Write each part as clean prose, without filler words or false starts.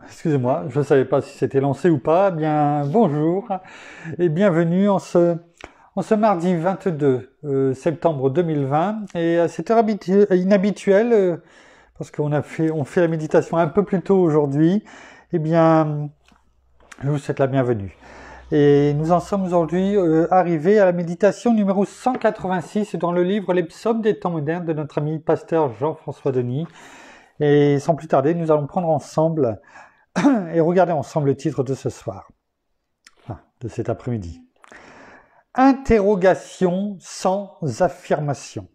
excusez-moi, je ne savais pas si c'était lancé ou pas. Eh bien, bonjour et bienvenue en ce mardi 22 septembre 2020. Et à cette heure inhabituelle, parce on fait la méditation un peu plus tôt aujourd'hui, eh bien, je vous souhaite la bienvenue. Et nous en sommes aujourd'hui arrivés à la méditation numéro 186 dans le livre Les Psaumes des temps modernes de notre ami pasteur Jean-François Denis. Et sans plus tarder, nous allons prendre ensemble et regarder ensemble le titre de ce soir, de cet après-midi. Interrogation sans affirmation.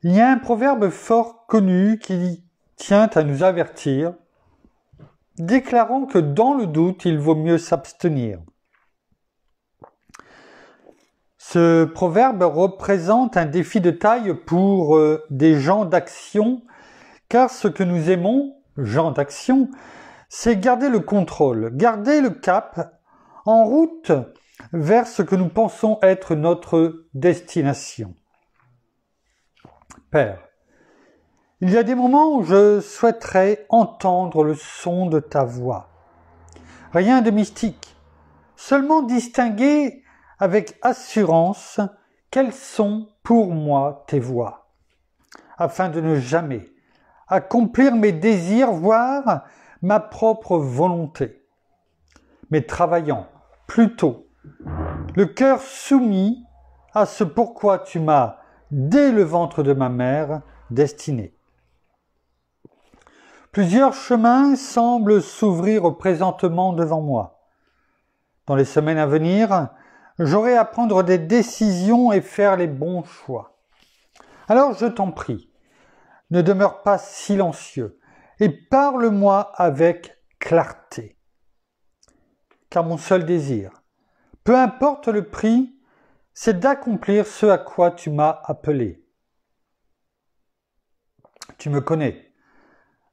Il y a un proverbe fort connu qui tient à nous avertir, déclarant que dans le doute, il vaut mieux s'abstenir. Ce proverbe représente un défi de taille pour des gens d'action, car ce que nous aimons, gens d'action, c'est garder le contrôle, garder le cap en route vers ce que nous pensons être notre destination. Père, il y a des moments où je souhaiterais entendre le son de ta voix. Rien de mystique, seulement distinguer avec assurance quelles sont pour moi tes voies, afin de ne jamais accomplir mes désirs, voire ma propre volonté, mais travaillant plutôt le cœur soumis à ce pourquoi tu m'as, dès le ventre de ma mère, destiné. Plusieurs chemins semblent s'ouvrir présentement devant moi. Dans les semaines à venir, j'aurai à prendre des décisions et faire les bons choix. Alors je t'en prie, ne demeure pas silencieux et parle-moi avec clarté. Car mon seul désir, peu importe le prix, c'est d'accomplir ce à quoi tu m'as appelé. Tu me connais.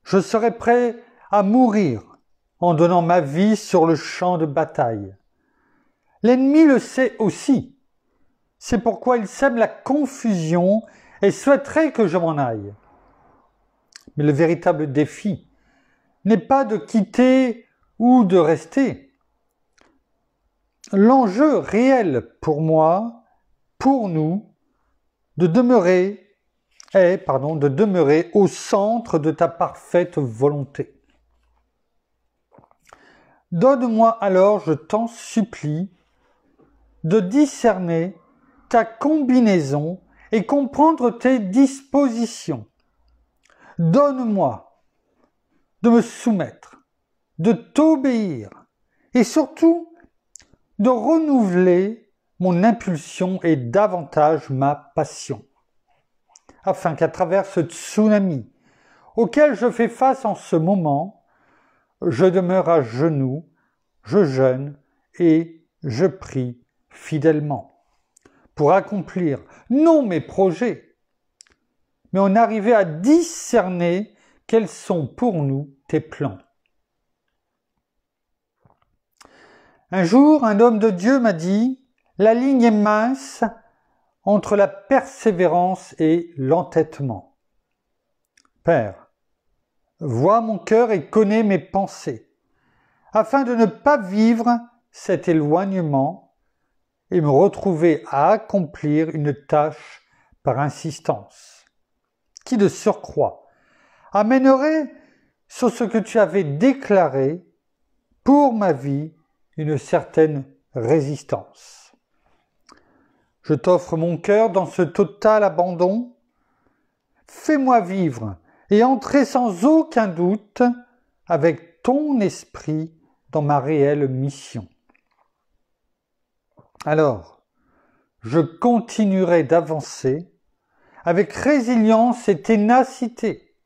Je serai prêt à mourir en donnant ma vie sur le champ de bataille. L'ennemi le sait aussi. C'est pourquoi il sème la confusion et souhaiterait que je m'en aille. Mais le véritable défi n'est pas de quitter ou de rester. L'enjeu réel pour moi, pour nous, de demeurer au centre de ta parfaite volonté. Donne-moi alors, je t'en supplie, de discerner ta combinaison et comprendre tes dispositions. Donne-moi de me soumettre, de t'obéir et surtout de renouveler mon impulsion et davantage ma passion, afin qu'à travers ce tsunami auquel je fais face en ce moment, je demeure à genoux, je jeûne et je prie fidèlement pour accomplir non mes projets, mais en arriver à discerner quels sont pour nous tes plans. Un jour, un homme de Dieu m'a dit « La ligne est mince entre la persévérance et l'entêtement. » Père, vois mon cœur et connais mes pensées, afin de ne pas vivre cet éloignement et me retrouver à accomplir une tâche par insistance, qui de surcroît amènerait sur ce que tu avais déclaré pour ma vie une certaine résistance. Je t'offre mon cœur dans ce total abandon. Fais-moi vivre et entrer sans aucun doute avec ton esprit dans ma réelle mission. Alors, je continuerai d'avancer avec résilience et ténacité,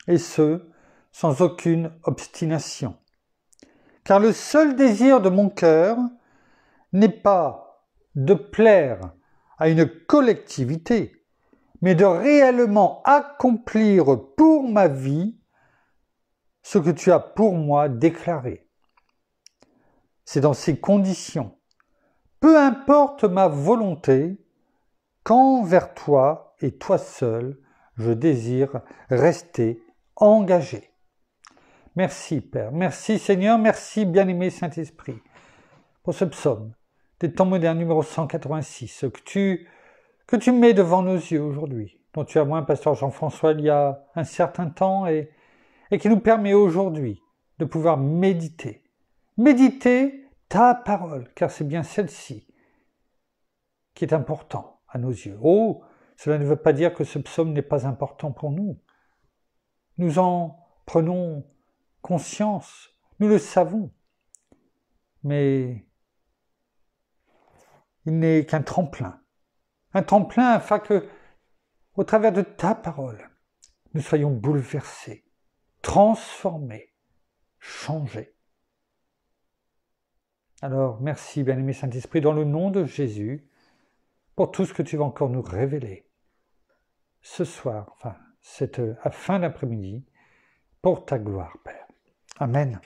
et ce, sans aucune obstination. Car le seul désir de mon cœur n'est pas de plaire à une collectivité, mais de réellement accomplir pour ma vie ce que tu as pour moi déclaré. C'est dans ces conditions, peu importe ma volonté, qu'envers toi et toi seul, je désire rester engagé. Merci Père, merci Seigneur, merci bien-aimé Saint-Esprit pour ce psaume des temps modernes numéro 186 que tu mets devant nos yeux aujourd'hui, dont tu as moins pasteur Jean-François il y a un certain temps et qui nous permet aujourd'hui de pouvoir méditer ta parole, car c'est bien celle-ci qui est important à nos yeux. Oh, cela ne veut pas dire que ce psaume n'est pas important pour nous. Nous en prenons conscience, nous le savons, mais il n'est qu'un tremplin afin que, au travers de ta parole, nous soyons bouleversés, transformés, changés. Alors, merci, bien-aimé Saint-Esprit, dans le nom de Jésus, pour tout ce que tu vas encore nous révéler ce soir, cette fin d'après-midi, pour ta gloire, Père. Amen.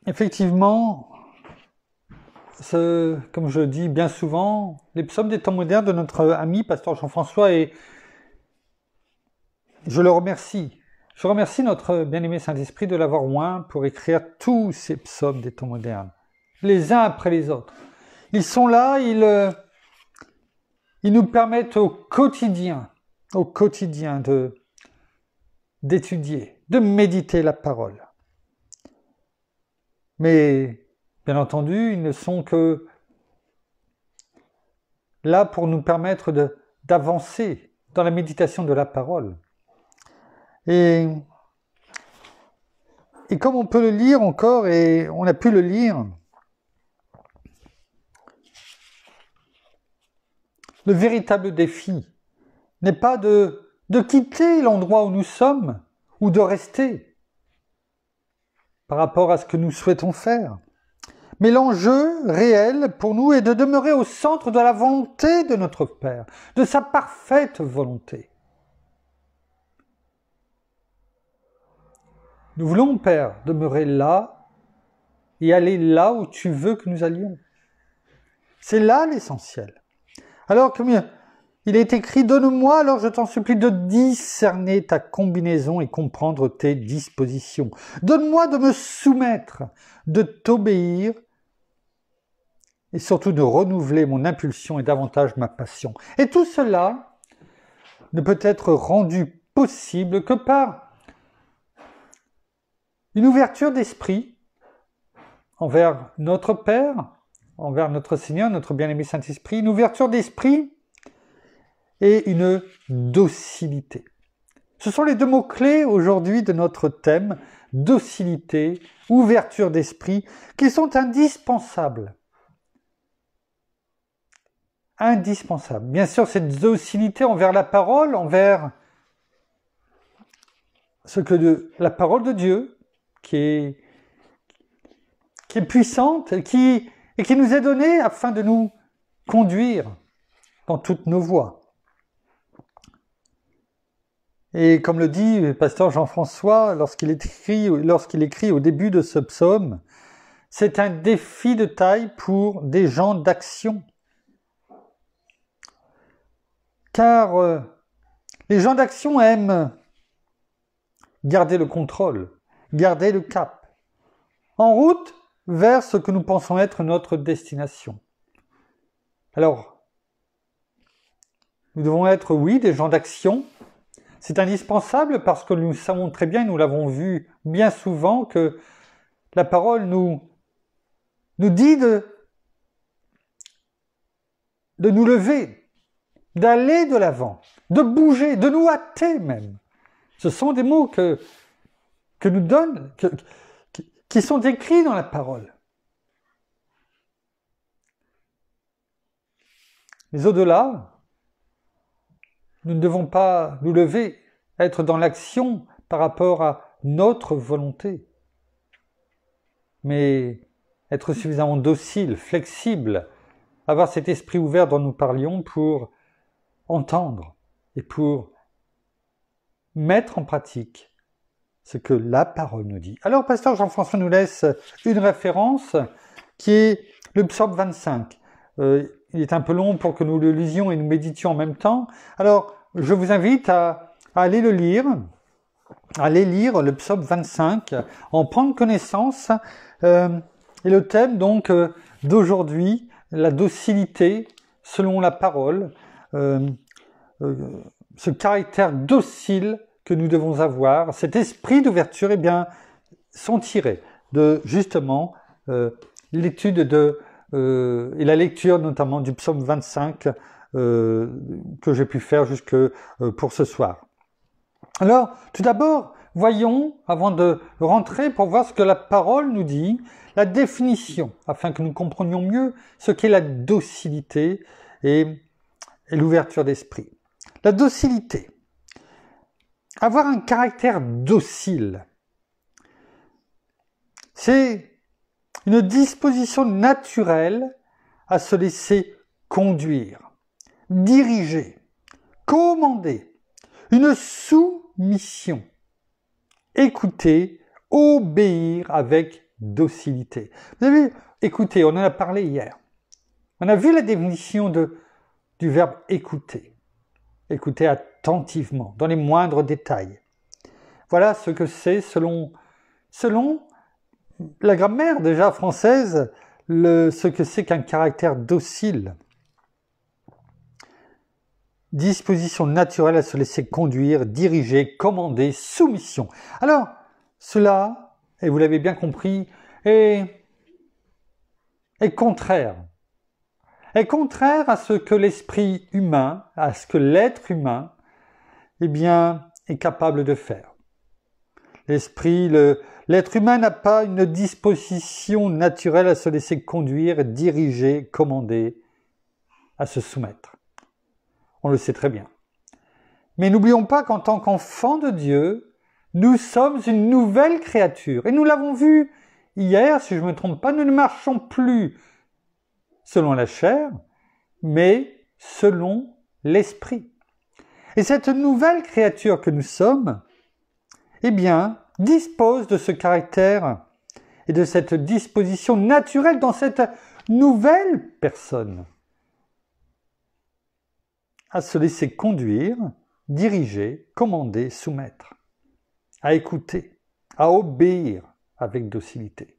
Effectivement, comme je dis bien souvent, les psaumes des temps modernes de notre ami pasteur Jean-François, et je le remercie. Je remercie notre bien-aimé Saint-Esprit de l'avoir oint pour écrire tous ces psaumes des temps modernes, les uns après les autres. Ils sont là, ils nous permettent au quotidien d'étudier, de méditer la parole. Mais, bien entendu, ils ne sont que là pour nous permettre d'avancer dans la méditation de la parole. Et comme on peut le lire encore, et on a pu le lire, le véritable défi n'est pas de quitter l'endroit où nous sommes ou de rester par rapport à ce que nous souhaitons faire. Mais l'enjeu réel pour nous est de demeurer au centre de la volonté de notre Père, de sa parfaite volonté. Nous voulons, Père, demeurer là et aller là où tu veux que nous allions. C'est là l'essentiel. Alors, comme il est écrit, donne-moi, alors je t'en supplie, de discerner ta combinaison et comprendre tes dispositions. Donne-moi de me soumettre, de t'obéir et surtout de renouveler mon impulsion et davantage ma passion. Et tout cela ne peut être rendu possible que par une ouverture d'esprit envers notre Père, envers notre Seigneur, notre bien-aimé Saint-Esprit, une ouverture d'esprit et une docilité. Ce sont les deux mots-clés aujourd'hui de notre thème, docilité, ouverture d'esprit, qui sont indispensables. Indispensables. Bien sûr, cette docilité envers la parole, envers la parole de Dieu, qui est puissante et qui nous est donnée afin de nous conduire dans toutes nos voies. Et comme le dit le pasteur Jean-François lorsqu'il écrit au début de ce psaume, c'est un défi de taille pour des gens d'action. Car les gens d'action aiment garder le contrôle, garder le cap, en route vers ce que nous pensons être notre destination. Alors, nous devons être, oui, des gens d'action. C'est indispensable parce que nous savons très bien, nous l'avons vu bien souvent, que la parole nous dit de nous lever, d'aller de l'avant, de bouger, de nous hâter même. Ce sont des mots que nous donne, qui sont écrits dans la parole. Mais au-delà, nous ne devons pas nous lever, être dans l'action par rapport à notre volonté, mais être suffisamment docile, flexible, avoir cet esprit ouvert dont nous parlions pour entendre et pour mettre en pratique ce que la parole nous dit. Alors, pasteur Jean-François nous laisse une référence qui est le psaume 25. il est un peu long pour que nous le lisions et nous méditions en même temps. Alors, je vous invite à aller le lire, à aller lire le psaume 25, en prendre connaissance. Et le thème donc d'aujourd'hui, la docilité selon la parole, ce caractère docile que nous devons avoir, cet esprit d'ouverture, eh bien, sont tirés de justement l'étude et la lecture notamment du psaume 25 que j'ai pu faire jusque pour ce soir. Alors, tout d'abord, voyons, avant de rentrer pour voir ce que la parole nous dit, la définition, afin que nous comprenions mieux ce qu'est la docilité et l'ouverture d'esprit. La docilité. Avoir un caractère docile, c'est une disposition naturelle à se laisser conduire, diriger, commander, une soumission, écouter, obéir avec docilité. Vous avez vu, écouter, on en a parlé hier. On a vu la définition du verbe écouter. Écouter attentivement, dans les moindres détails. Voilà ce que c'est selon la grammaire déjà française, ce que c'est qu'un caractère docile. Disposition naturelle à se laisser conduire, diriger, commander, soumission. Alors, cela, et vous l'avez bien compris, est contraire. Est contraire à ce que l'esprit humain, à ce que l'être humain, eh bien, est capable de faire. L'être humain n'a pas une disposition naturelle à se laisser conduire, diriger, commander, à se soumettre. On le sait très bien. Mais n'oublions pas qu'en tant qu'enfants de Dieu, nous sommes une nouvelle créature. Et nous l'avons vu hier, si je ne me trompe pas, nous ne marchons plus selon la chair, mais selon l'esprit. Et cette nouvelle créature que nous sommes, eh bien, dispose de ce caractère et de cette disposition naturelle dans cette nouvelle personne à se laisser conduire, diriger, commander, soumettre, à écouter, à obéir avec docilité.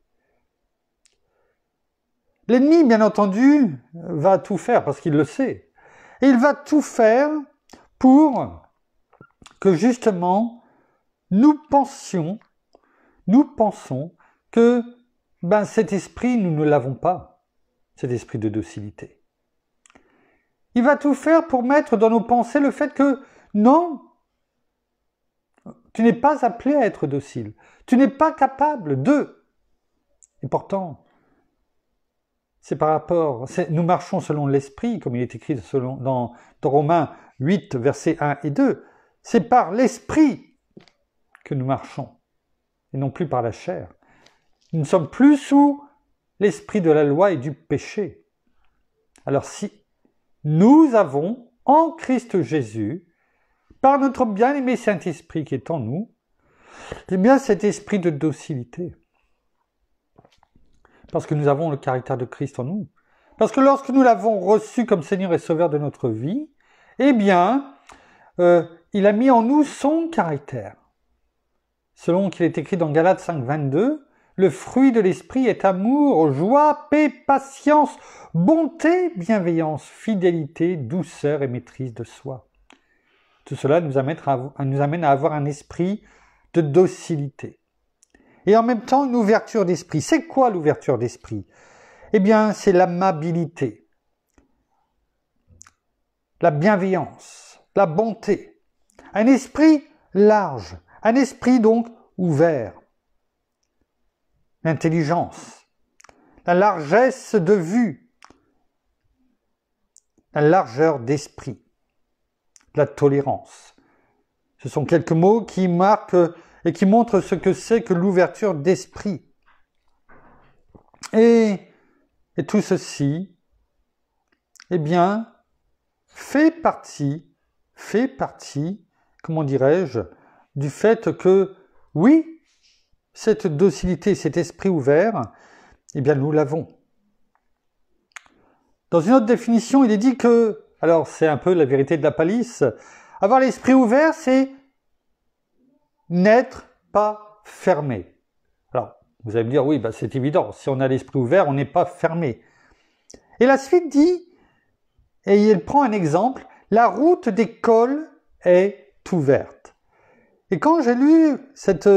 L'ennemi, bien entendu, va tout faire parce qu'il le sait. Et il va tout faire pour que justement nous pensons que cet esprit, nous ne l'avons pas, cet esprit de docilité. Il va tout faire pour mettre dans nos pensées le fait que non, tu n'es pas appelé à être docile, tu n'es pas capable de. Et pourtant, nous marchons selon l'esprit, comme il est écrit dans Romains 8, versets 1 et 2. C'est par l'esprit que nous marchons, et non plus par la chair. Nous ne sommes plus sous l'esprit de la loi et du péché. Alors si nous avons en Christ Jésus, par notre bien-aimé Saint-Esprit qui est en nous, eh bien cet esprit de docilité. Parce que nous avons le caractère de Christ en nous. Parce que lorsque nous l'avons reçu comme Seigneur et Sauveur de notre vie, eh bien, il a mis en nous son caractère. Selon qu'il est écrit dans Galates 5, 22, le fruit de l'esprit est amour, joie, paix, patience, bonté, bienveillance, fidélité, douceur et maîtrise de soi. Tout cela nous amène à avoir un esprit de docilité. Et en même temps, une ouverture d'esprit. C'est quoi l'ouverture d'esprit? Eh bien, c'est l'amabilité, la bienveillance, la bonté. Un esprit large, un esprit donc ouvert. L'intelligence, la largesse de vue, la largeur d'esprit, la tolérance. Ce sont quelques mots qui marquent et qui montrent ce que c'est que l'ouverture d'esprit. Et tout ceci, eh bien, fait partie, comment dirais-je, du fait que, oui, cette docilité, cet esprit ouvert, eh bien, nous l'avons. Dans une autre définition, il est dit que, alors c'est un peu la vérité de la palisse, avoir l'esprit ouvert, c'est n'être pas fermé. Alors, vous allez me dire, oui, c'est évident, si on a l'esprit ouvert, on n'est pas fermé. Et la suite dit, et il prend un exemple, la route des cols est ouverte. Et quand j'ai lu cette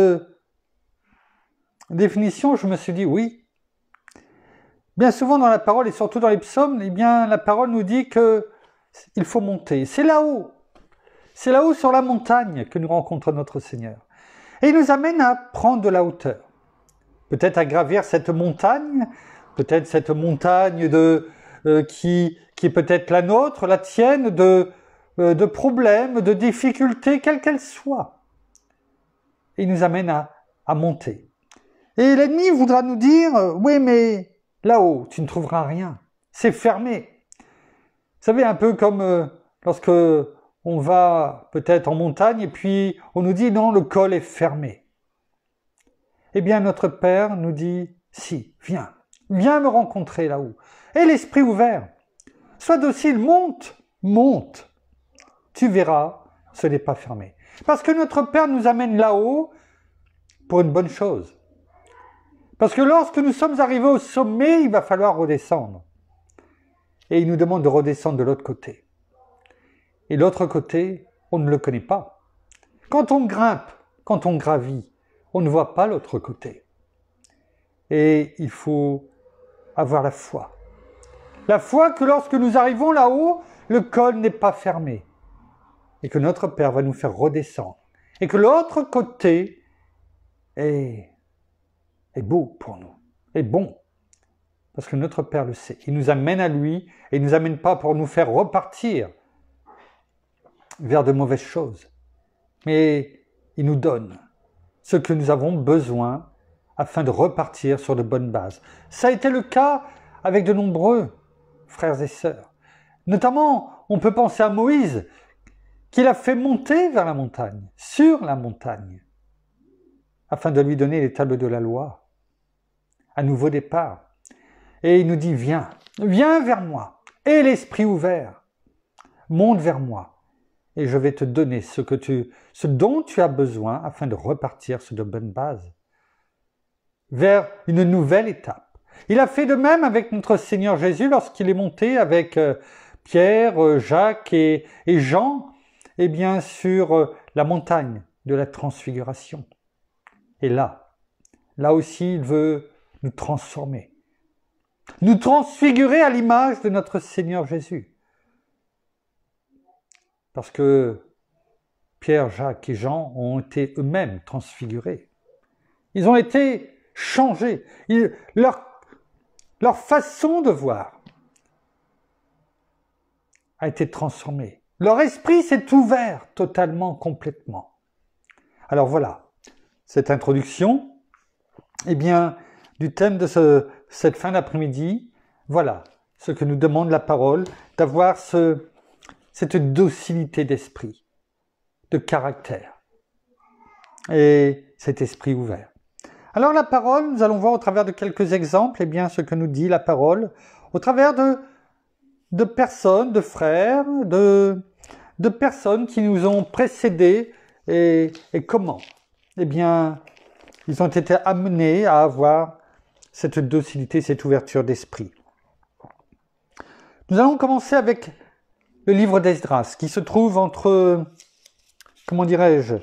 définition, je me suis dit, oui, bien souvent dans la parole, et surtout dans les psaumes, eh bien, la parole nous dit qu'il faut monter. C'est là-haut sur la montagne que nous rencontre notre Seigneur. Et il nous amène à prendre de la hauteur. Peut-être à gravir cette montagne, peut-être cette montagne qui est peut-être la nôtre, la tienne, de problèmes, de difficultés, quelles qu'elles soient. Et il nous amène à monter. Et l'ennemi voudra nous dire, oui, mais là-haut, tu ne trouveras rien. C'est fermé. Vous savez, un peu comme lorsque on va peut-être en montagne et puis on nous dit, non, le col est fermé. Eh bien, notre Père nous dit, si, viens me rencontrer là-haut. Et l'esprit ouvert, sois docile, monte. Tu verras, ce n'est pas fermé. Parce que notre Père nous amène là-haut pour une bonne chose. Parce que lorsque nous sommes arrivés au sommet, il va falloir redescendre. Et il nous demande de redescendre de l'autre côté. Et l'autre côté, on ne le connaît pas. Quand on grimpe, quand on gravit, on ne voit pas l'autre côté. Et il faut avoir la foi. La foi que lorsque nous arrivons là-haut, le col n'est pas fermé. Et que notre Père va nous faire redescendre. Et que l'autre côté est beau pour nous, est bon. Parce que notre Père le sait. Il nous amène à lui et il ne nous amène pas pour nous faire repartir vers de mauvaises choses. Mais il nous donne ce que nous avons besoin afin de repartir sur de bonnes bases. Ça a été le cas avec de nombreux frères et sœurs. Notamment, on peut penser à Moïse, qu'il a fait monter vers la montagne, sur la montagne, afin de lui donner les tables de la loi, un nouveau départ. Et il nous dit, viens vers moi, et l'esprit ouvert, monte vers moi, et je vais te donner ce dont tu as besoin afin de repartir sur de bonnes bases, vers une nouvelle étape. Il a fait de même avec notre Seigneur Jésus lorsqu'il est monté avec Pierre, Jacques et Jean, eh bien sur la montagne de la transfiguration. Et là aussi, il veut nous transformer, nous transfigurer à l'image de notre Seigneur Jésus. Parce que Pierre, Jacques et Jean ont été eux-mêmes transfigurés. Ils ont été changés. Leur façon de voir a été transformée. Leur esprit s'est ouvert totalement, complètement. Alors voilà, cette introduction, eh bien, du thème de cette fin d'après-midi, voilà ce que nous demande la parole, d'avoir cette docilité d'esprit, de caractère, et cet esprit ouvert. Alors la parole, nous allons voir au travers de quelques exemples, eh bien, ce que nous dit la parole, au travers de personnes, de frères, de personnes qui nous ont précédés, et comment, eh bien, ils ont été amenés à avoir cette docilité, cette ouverture d'esprit. Nous allons commencer avec le livre d'Esdras, qui se trouve entre, comment dirais-je,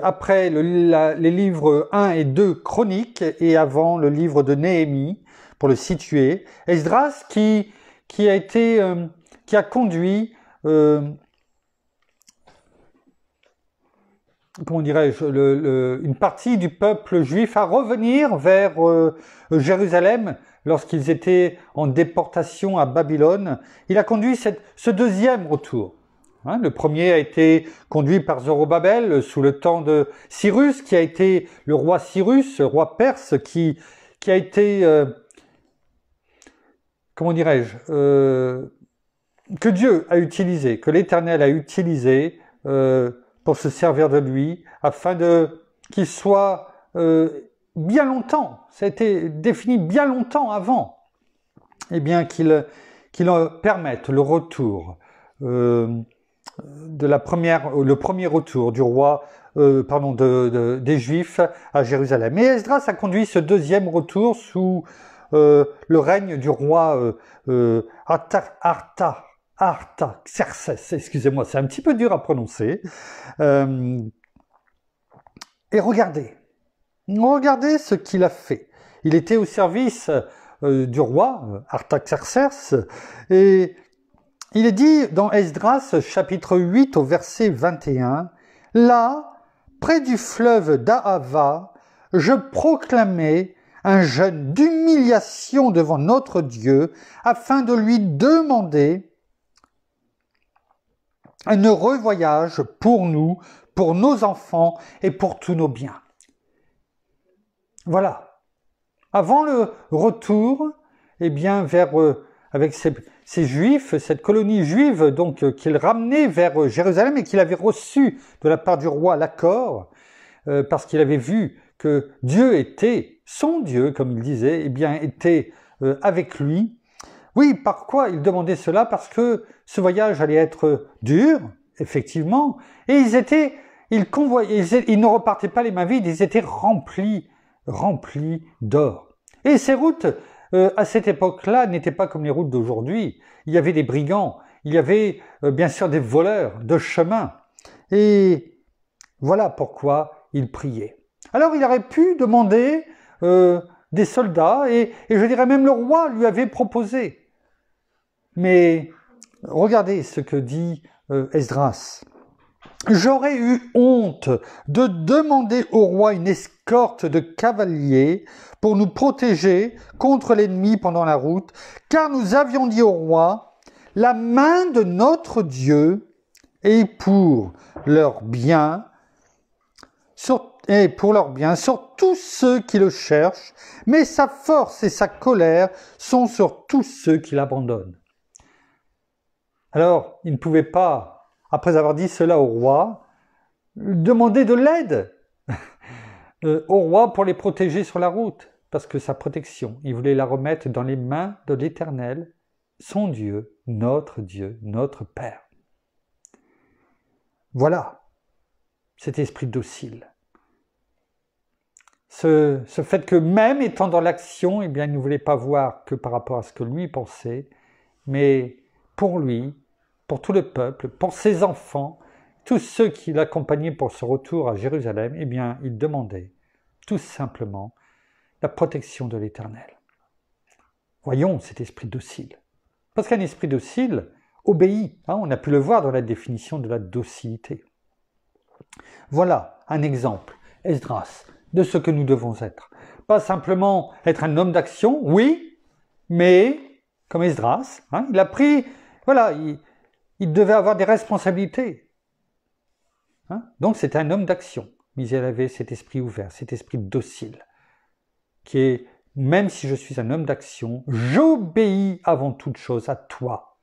après les livres 1 et 2 chroniques et avant le livre de Néhémie, pour le situer. Esdras qui a conduit, comment dirais-je, une partie du peuple juif à revenir vers Jérusalem lorsqu'ils étaient en déportation à Babylone. Il a conduit ce deuxième retour. Le premier a été conduit par Zorobabel sous le temps de Cyrus, qui a été le roi Cyrus, roi perse, qui a été, comment dirais-je, que Dieu a utilisé, que l'Éternel a utilisé pour se servir de lui, afin qu'il soit bien longtemps, ça a été défini bien longtemps avant, eh bien qu'il qui permettent le retour le premier retour du roi, des Juifs à Jérusalem. Et Esdras a conduit ce deuxième retour sous le règne du roi Artaxerxès. Excusez-moi, c'est un petit peu dur à prononcer. Et regardez ce qu'il a fait. Il était au service du roi Artaxerxès, et il est dit dans Esdras chapitre 8 au verset 21, « Là, près du fleuve d'Ahava, je proclamai un jeûne d'humiliation devant notre Dieu, afin de lui demander un heureux voyage pour nous, pour nos enfants et pour tous nos biens. » Voilà. Avant le retour, eh bien, avec ces Juifs, cette colonie juive, donc, qu'il ramenait vers Jérusalem et qu'il avait reçu de la part du roi l'accord, parce qu'il avait vu que Dieu était, son Dieu, comme il disait, eh bien, était avec lui. Oui, par quoi il demandait cela? Parce que ce voyage allait être dur, effectivement, et ils ne repartaient pas les mains vides, ils étaient remplis d'or. Et ces routes, à cette époque-là, n'étaient pas comme les routes d'aujourd'hui. Il y avait des brigands, il y avait bien sûr des voleurs de chemin. Et voilà pourquoi il priait. Alors il aurait pu demander des soldats, et je dirais même le roi lui avait proposé. Mais regardez ce que dit Esdras. « J'aurais eu honte de demander au roi une escorte de cavaliers pour nous protéger contre l'ennemi pendant la route, car nous avions dit au roi, la main de notre Dieu est pour leurs biens, sur tous ceux qui le cherchent, mais sa force et sa colère sont sur tous ceux qui l'abandonnent. » Alors, il ne pouvait pas, après avoir dit cela au roi, demander de l'aide au roi pour les protéger sur la route, parce que sa protection, il voulait la remettre dans les mains de l'Éternel, son Dieu, notre Père. Voilà cet esprit docile. Ce fait que même étant dans l'action, eh bien, il ne voulait pas voir que par rapport à ce que lui pensait, mais pour lui, pour tout le peuple, pour ses enfants, tous ceux qui l'accompagnaient pour ce retour à Jérusalem, eh bien, il demandait tout simplement la protection de l'Éternel. Voyons cet esprit docile. Parce qu'un esprit docile obéit. On a pu le voir dans la définition de la docilité. Voilà un exemple, Esdras, de ce que nous devons être. Pas simplement être un homme d'action, oui, mais comme Esdras, il a pris, voilà, il devait avoir des responsabilités. Donc c'était un homme d'action, mais il avait cet esprit ouvert, cet esprit docile, qui est, même si je suis un homme d'action, j'obéis avant toute chose à toi,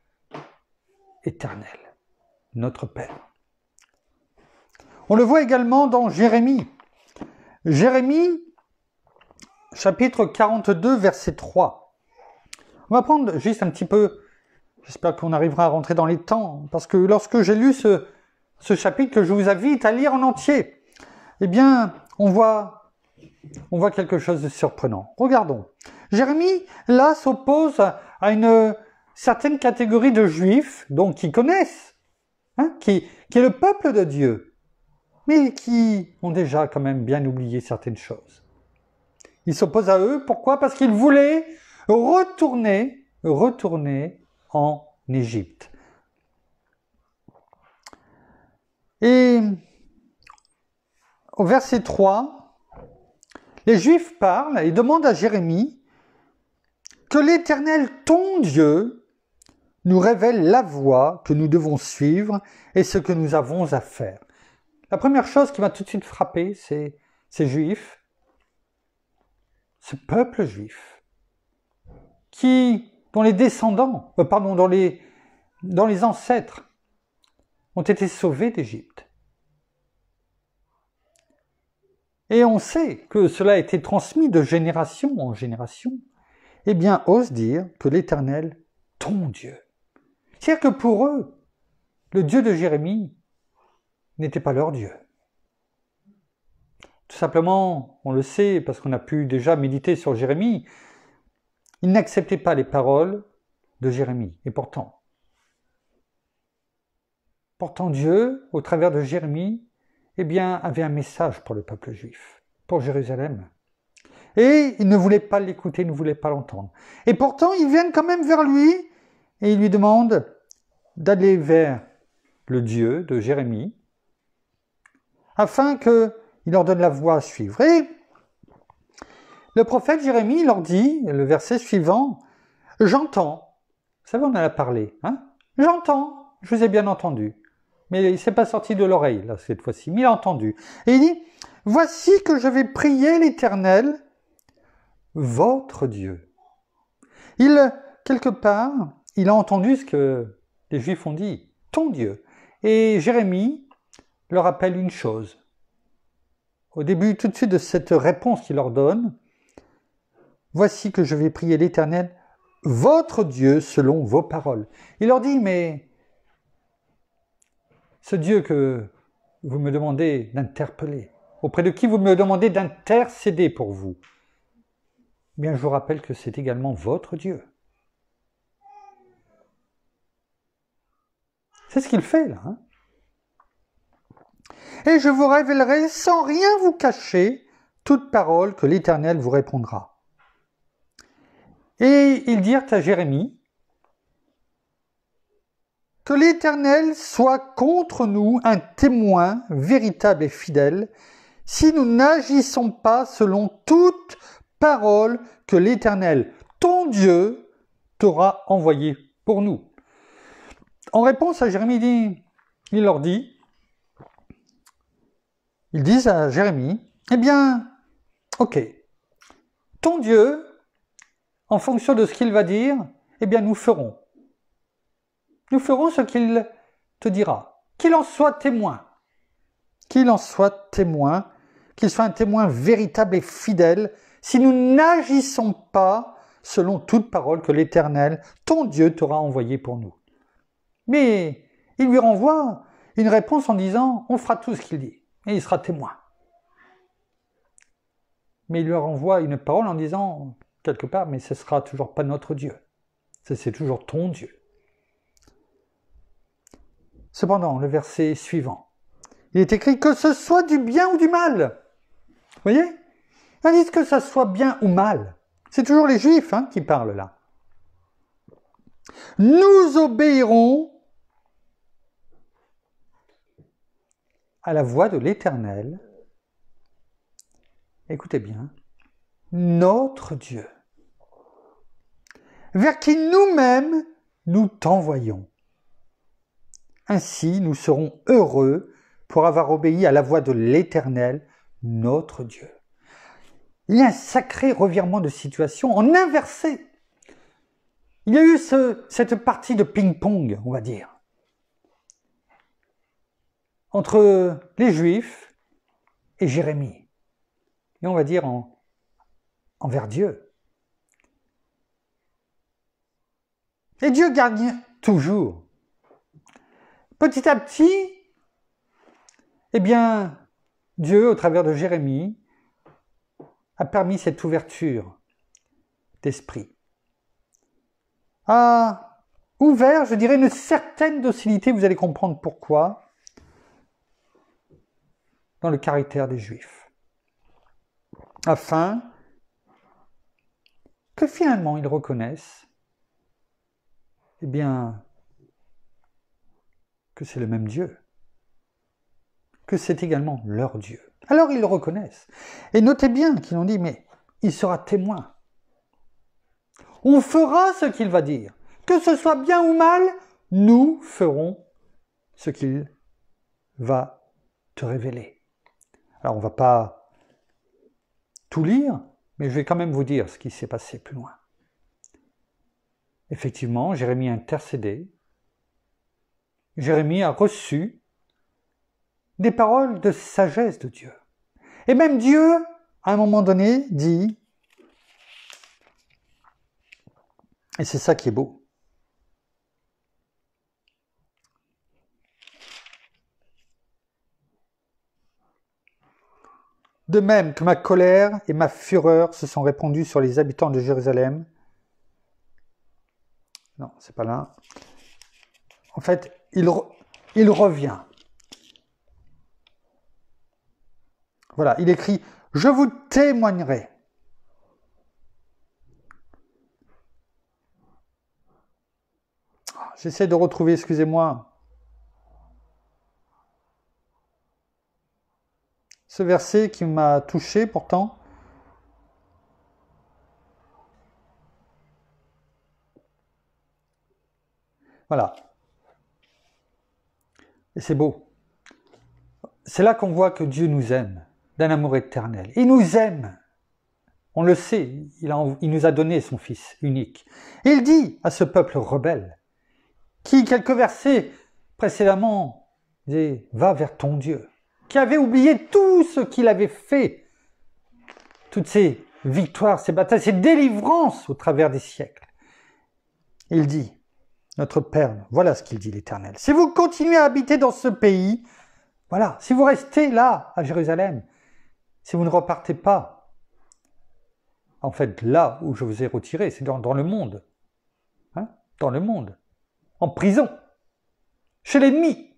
Éternel, notre Père. On le voit également dans Jérémie. Jérémie, chapitre 42, verset 3. On va prendre juste un petit peu, j'espère qu'on arrivera à rentrer dans les temps, parce que lorsque j'ai lu ce chapitre que je vous invite à lire en entier, eh bien, on voit quelque chose de surprenant. Regardons. Jérémie, là, s'oppose à une certaine catégorie de juifs, donc qui connaissent, qui est le peuple de Dieu, mais qui ont déjà quand même bien oublié certaines choses. Il s'oppose à eux, pourquoi? Parce qu'il voulait retourner en Égypte. Et au verset 3, les Juifs parlent et demandent à Jérémie que l'Éternel, ton Dieu, nous révèle la voie que nous devons suivre et ce que nous avons à faire. La première chose qui m'a tout de suite frappé, c'est ces Juifs, ce peuple juif, dont les descendants, dont les ancêtres ont été sauvés d'Égypte. Et on sait que cela a été transmis de génération en génération. Eh bien, ose dire que l'Éternel, ton Dieu. C'est-à-dire que pour eux, le Dieu de Jérémie n'était pas leur Dieu. Tout simplement, on le sait, parce qu'on a pu déjà méditer sur Jérémie, ils n'acceptaient pas les paroles de Jérémie. Et pourtant Dieu, au travers de Jérémie, eh bien, avait un message pour le peuple juif, pour Jérusalem. Et ils ne voulaient pas l'écouter, ils ne voulaient pas l'entendre. Et pourtant, ils viennent quand même vers lui et ils lui demandent d'aller vers le Dieu de Jérémie afin qu'il leur donne la voie à suivre. Et le prophète Jérémie leur dit, le verset suivant, « J'entends ». Vous savez, on en a parlé. Hein, « J'entends, je vous ai bien entendu. » Mais il ne s'est pas sorti de l'oreille, là, cette fois-ci, mais il a entendu. Et il dit, « Voici que je vais prier l'Éternel, votre Dieu. » Quelque part, il a entendu ce que les Juifs ont dit, « ton Dieu ». Et Jérémie leur rappelle une chose. Au début, tout de suite de cette réponse qu'il leur donne, « Voici que je vais prier l'Éternel, votre Dieu, selon vos paroles. » Il leur dit, mais ce Dieu que vous me demandez d'interpeller, auprès de qui vous me demandez d'intercéder pour vous, eh bien je vous rappelle que c'est également votre Dieu. C'est ce qu'il fait là. Hein. Et je vous révélerai sans rien vous cacher toute parole que l'Éternel vous répondra. Et ils dirent à Jérémie, que l'Éternel soit contre nous un témoin véritable et fidèle, si nous n'agissons pas selon toute parole que l'Éternel, ton Dieu, t'aura envoyée pour nous. En réponse à Jérémie, ils disent à Jérémie, eh bien, ok, ton Dieu, en fonction de ce qu'il va dire, eh bien nous ferons. Nous ferons ce qu'il te dira. Qu'il en soit témoin. Qu'il en soit témoin. Qu'il soit un témoin véritable et fidèle. Si nous n'agissons pas selon toute parole que l'Éternel, ton Dieu, t'aura envoyée pour nous. Mais il lui renvoie une réponse en disant, on fera tout ce qu'il dit. Et il sera témoin. Mais il lui renvoie une parole en disant, quelque part, mais ce ne sera toujours pas notre Dieu. C'est toujours ton Dieu. Cependant, le verset suivant, il est écrit que ce soit du bien ou du mal. Vous voyez ? Ils disent que ça soit bien ou mal. C'est toujours les Juifs qui parlent là. Nous obéirons à la voix de l'Éternel. Écoutez bien, notre Dieu, vers qui nous-mêmes nous t'envoyons. Ainsi, nous serons heureux pour avoir obéi à la voix de l'Éternel, notre Dieu. Il y a un sacré revirement de situation en inversé. Il y a eu cette partie de ping-pong, on va dire, entre les Juifs et Jérémie. Et on va dire envers Dieu. Et Dieu gagne toujours. Petit à petit, eh bien, Dieu, au travers de Jérémie, a permis cette ouverture d'esprit. A ouvert, je dirais, une certaine docilité, vous allez comprendre pourquoi, dans le caractère des Juifs. Afin que finalement ils reconnaissent, eh bien, que c'est le même Dieu, que c'est également leur Dieu. Alors ils le reconnaissent. Et notez bien qu'ils ont dit, mais il sera témoin. On fera ce qu'il va dire. Que ce soit bien ou mal, nous ferons ce qu'il va te révéler. Alors on ne va pas tout lire, mais je vais quand même vous dire ce qui s'est passé plus loin. Effectivement, Jérémie a intercédé. Jérémie a reçu des paroles de sagesse de Dieu. Et même Dieu, à un moment donné, dit, et c'est ça qui est beau, De même que ma colère et ma fureur se sont répandues sur les habitants de Jérusalem. Non, c'est pas là. En fait, il revient. Voilà, il écrit « Je vous témoignerai ». J'essaie de retrouver, excusez-moi, ce verset qui m'a touché pourtant. Voilà. Et c'est beau. C'est là qu'on voit que Dieu nous aime, d'un amour éternel. Il nous aime. On le sait, il nous a donné son Fils unique. Et il dit à ce peuple rebelle, qui, quelques versets précédemment, disait « Va vers ton Dieu », qui avait oublié tout ce qu'il avait fait, toutes ses victoires, ses batailles, ses délivrances au travers des siècles. Il dit, notre Père, voilà ce qu'il dit l'Éternel, si vous continuez à habiter dans ce pays, voilà, si vous restez là, à Jérusalem, si vous ne repartez pas, en fait, là où je vous ai retiré, c'est dans le monde, hein, dans le monde, en prison, chez l'ennemi,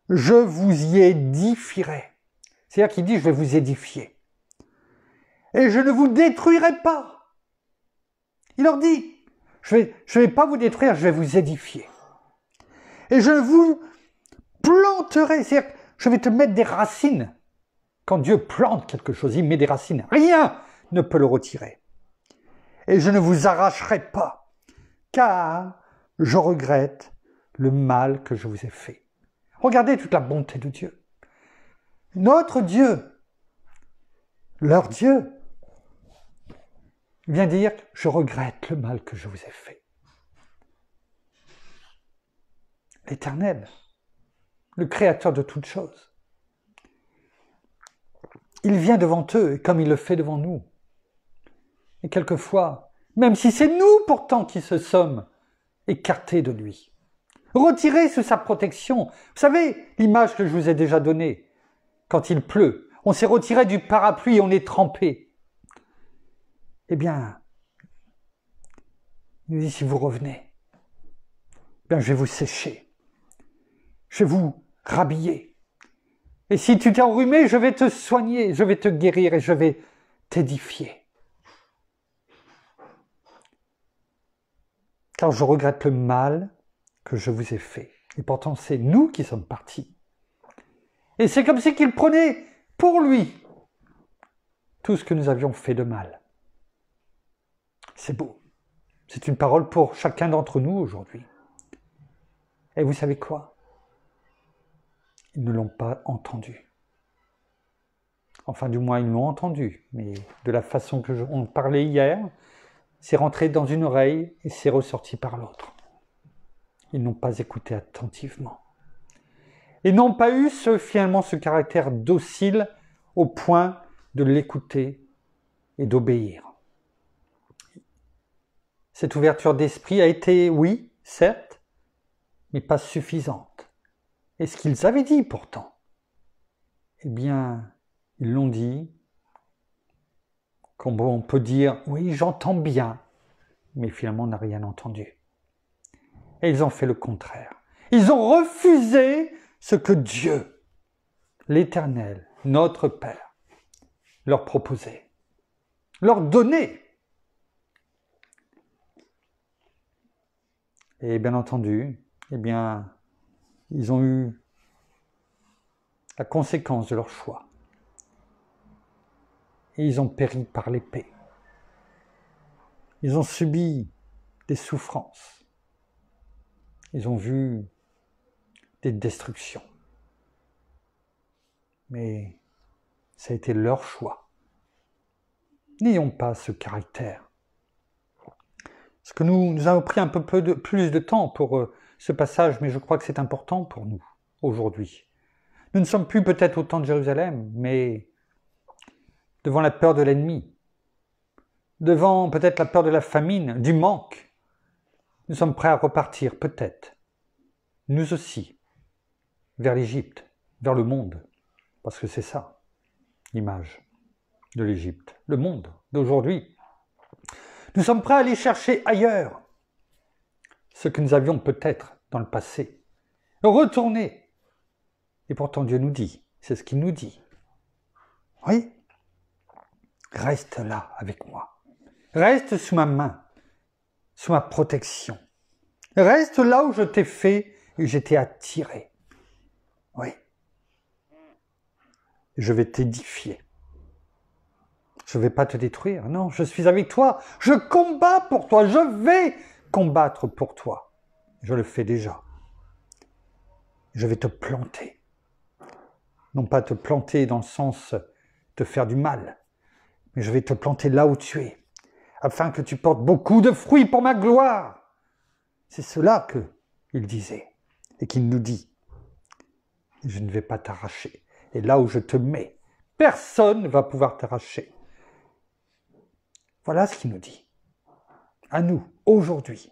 je vous y édifierai. C'est-à-dire qu'il dit, je vais vous édifier. Et je ne vous détruirai pas. Il leur dit, je vais pas vous détruire, je vais vous édifier. Et je vous planterai, c'est-à-dire que je vais te mettre des racines. Quand Dieu plante quelque chose, il met des racines. Rien ne peut le retirer. Et je ne vous arracherai pas, car je regrette le mal que je vous ai fait. Regardez toute la bonté de Dieu. Notre Dieu, leur Dieu, vient dire « Je regrette le mal que je vous ai fait ». L'Éternel, le Créateur de toutes choses, il vient devant eux comme il le fait devant nous. Et quelquefois, même si c'est nous pourtant qui se sommes écartés de lui, retirés sous sa protection. Vous savez, l'image que je vous ai déjà donnée, quand il pleut, on s'est retiré du parapluie et on est trempé. Eh bien, il nous dit, si vous revenez, eh bien, je vais vous sécher. Je vais vous rhabiller. Et si tu t'es enrhumé, je vais te soigner, je vais te guérir et je vais t'édifier. Car je regrette le mal que je vous ai fait. Et pourtant, c'est nous qui sommes partis. Et c'est comme si qu'il prenait pour lui tout ce que nous avions fait de mal. C'est beau. C'est une parole pour chacun d'entre nous aujourd'hui. Et vous savez quoi? Ils ne l'ont pas entendu. Enfin, du moins, ils l'ont entendu. Mais de la façon que on parlait hier, c'est rentré dans une oreille et c'est ressorti par l'autre. Ils n'ont pas écouté attentivement. Ils n'ont pas eu finalement ce caractère docile au point de l'écouter et d'obéir. Cette ouverture d'esprit a été, oui, certes, mais pas suffisante. Et ce qu'ils avaient dit pourtant, eh bien, ils l'ont dit, comme on peut dire, oui, j'entends bien, mais finalement on n'a rien entendu. Et ils ont fait le contraire. Ils ont refusé ce que Dieu, l'Éternel, notre Père, leur proposait, leur donnait. Et bien entendu, eh bien, ils ont eu la conséquence de leur choix. Et ils ont péri par l'épée. Ils ont subi des souffrances. Ils ont vu des destructions. Mais ça a été leur choix. N'ayons pas ce caractère. Parce que nous avons pris un peu plus de temps pour ce passage, mais je crois que c'est important pour nous aujourd'hui. Nous ne sommes plus peut-être au temps de Jérusalem, mais devant la peur de l'ennemi, devant peut-être la peur de la famine, du manque, nous sommes prêts à repartir peut-être, nous aussi, vers l'Égypte, vers le monde, parce que c'est ça. l'image de l'Égypte, le monde d'aujourd'hui. Nous sommes prêts à aller chercher ailleurs ce que nous avions peut-être dans le passé. Retourner. Et pourtant Dieu nous dit, c'est ce qu'il nous dit. Oui, reste là avec moi. Reste sous ma main, sous ma protection. Reste là où je t'ai fait et je t'ai attiré. Oui. Je vais t'édifier. Je ne vais pas te détruire. Non, je suis avec toi. Je combats pour toi. Je vais combattre pour toi. Je le fais déjà. Je vais te planter. Non pas te planter dans le sens de faire du mal, mais je vais te planter là où tu es, afin que tu portes beaucoup de fruits pour ma gloire. C'est cela qu'il disait et qu'il nous dit. Je ne vais pas t'arracher. Et là où je te mets, personne ne va pouvoir t'arracher. Voilà ce qu'il nous dit. À nous, aujourd'hui.